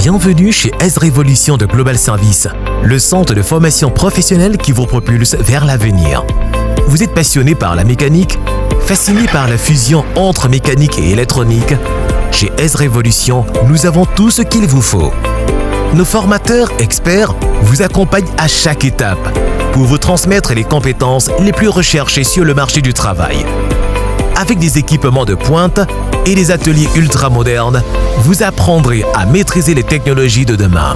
Bienvenue chez S-Révolution de Global Service, le centre de formation professionnelle qui vous propulse vers l'avenir. Vous êtes passionné par la mécanique, fasciné par la fusion entre mécanique et électronique? Chez S-Révolution, nous avons tout ce qu'il vous faut. Nos formateurs experts vous accompagnent à chaque étape pour vous transmettre les compétences les plus recherchées sur le marché du travail. Avec des équipements de pointe et des ateliers ultra-modernes, vous apprendrez à maîtriser les technologies de demain.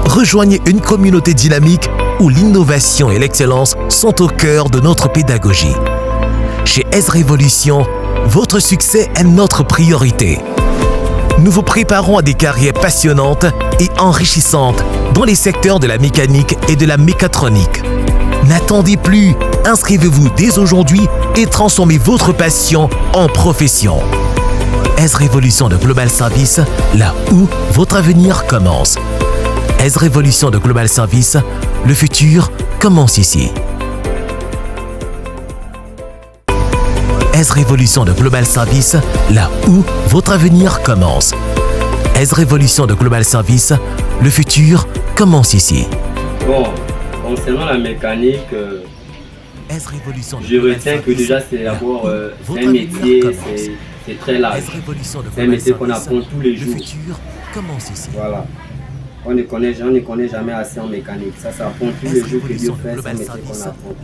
Rejoignez une communauté dynamique où l'innovation et l'excellence sont au cœur de notre pédagogie. Chez S-Révolution, votre succès est notre priorité. Nous vous préparons à des carrières passionnantes et enrichissantes dans les secteurs de la mécanique et de la mécatronique. N'attendez plus, inscrivez-vous dès aujourd'hui et transformez votre passion en profession. S-Révolution de Global Service, là où votre avenir commence. S-Révolution de Global Service, le futur commence ici. S-Révolution de Global Service, là où votre avenir commence. S-Révolution de Global Service, le futur commence ici. Bon, concernant la mécanique, je retiens que déjà c'est d'abord un métier, c'est très large. C'est un métier qu'on apprend tous les jours. Voilà. On ne connaît jamais assez en mécanique. Ça s'apprend tous les jours que Dieu fait, c'est un métier qu'on apprend.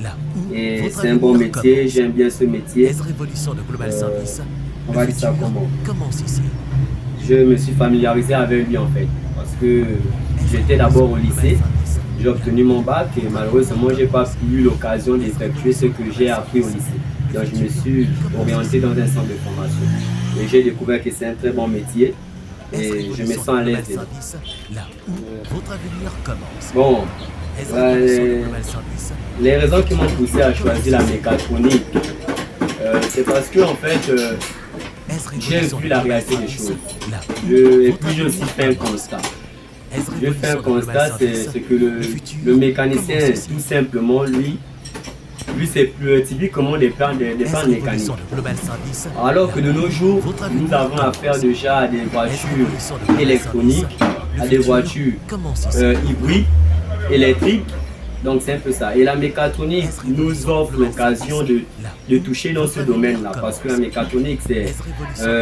Et c'est un bon métier, j'aime bien ce métier. On va dire ça comment? Je me suis familiarisé avec lui en fait. Parce que j'étais d'abord au lycée, j'ai obtenu mon bac et malheureusement je n'ai pas eu l'occasion d'effectuer ce que j'ai appris au lycée. Donc je me suis orienté dans un centre de formation. Et j'ai découvert que c'est un très bon métier. Et je me sens à l'aise. Bon, les raisons qui m'ont poussé à choisir la mécatronique, c'est parce que en fait, j'ai vu la réalité des choses. Et puis j'ai aussi fait un constat. J'ai fait un constat, c'est que le mécanicien, tout simplement, lui c'est plus typiquement des pannes mécaniques. Alors que de nos jours, nous avons affaire déjà à des voitures électroniques, à des voitures hybrides, électriques. Donc c'est un peu ça. Et la mécatronique nous offre l'occasion de toucher dans ce domaine-là. Parce que la mécatronique,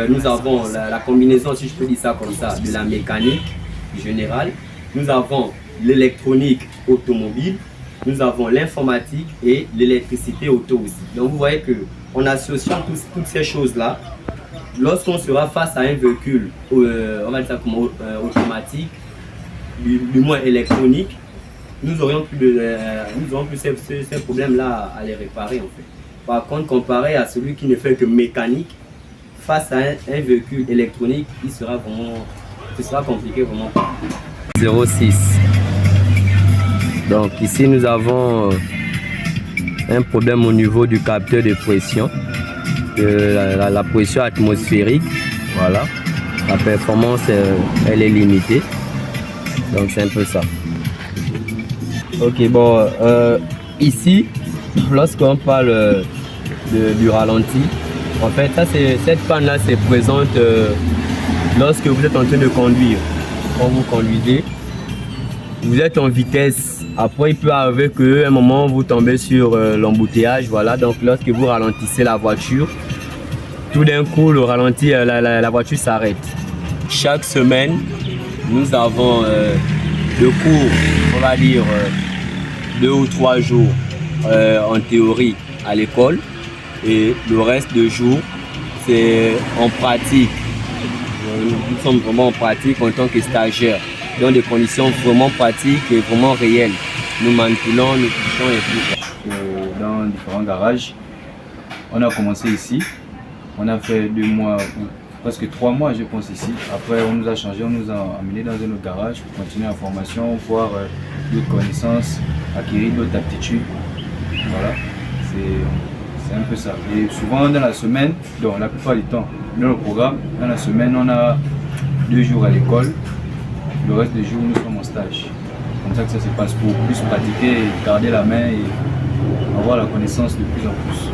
nous avons la combinaison, si je peux dire ça comme ça, de la mécanique générale. Nous avons l'électronique automobile. Nous avons l'informatique et l'électricité auto aussi. Donc vous voyez qu'en associant toutes ces choses-là, lorsqu'on sera face à un véhicule, on va dire ça comme automatique, du moins électronique, nous aurons plus ces problèmes-là à les réparer en fait. Par contre, comparé à celui qui ne fait que mécanique, face à un véhicule électronique, ce sera compliqué vraiment. 06. Donc ici nous avons un problème au niveau du capteur de pression, la pression atmosphérique. Voilà, la performance elle est limitée, donc c'est un peu ça. Ok, bon, ici lorsqu'on parle du ralenti, en fait cette panne là se présente lorsque vous êtes en train de conduire. Quand vous conduisez, vous êtes en vitesse. Après, il peut arriver qu'à un moment, vous tombez sur l'embouteillage. Voilà, donc lorsque vous ralentissez la voiture, tout d'un coup, le ralenti, la voiture s'arrête. Chaque semaine, nous avons le cours, on va dire 2 ou 3 jours en théorie à l'école. Et le reste des jours, c'est en pratique. Nous sommes vraiment en pratique en tant que stagiaires, dans des conditions vraiment pratiques et vraiment réelles. Nous manipulons, nous touchons et tout. Dans différents garages, on a commencé ici. On a fait 2 mois, presque 3 mois je pense ici. Après on nous a changé, on nous a amené dans un autre garage pour continuer la formation, voir d'autres connaissances, acquérir d'autres aptitudes. Voilà, c'est un peu ça. Et souvent dans la semaine, donc la plupart du temps, dans le programme, dans la semaine on a 2 jours à l'école. Le reste des jours, nous sommes en stage. C'est comme ça que ça se passe pour plus pratiquer, garder la main et avoir la connaissance de plus en plus.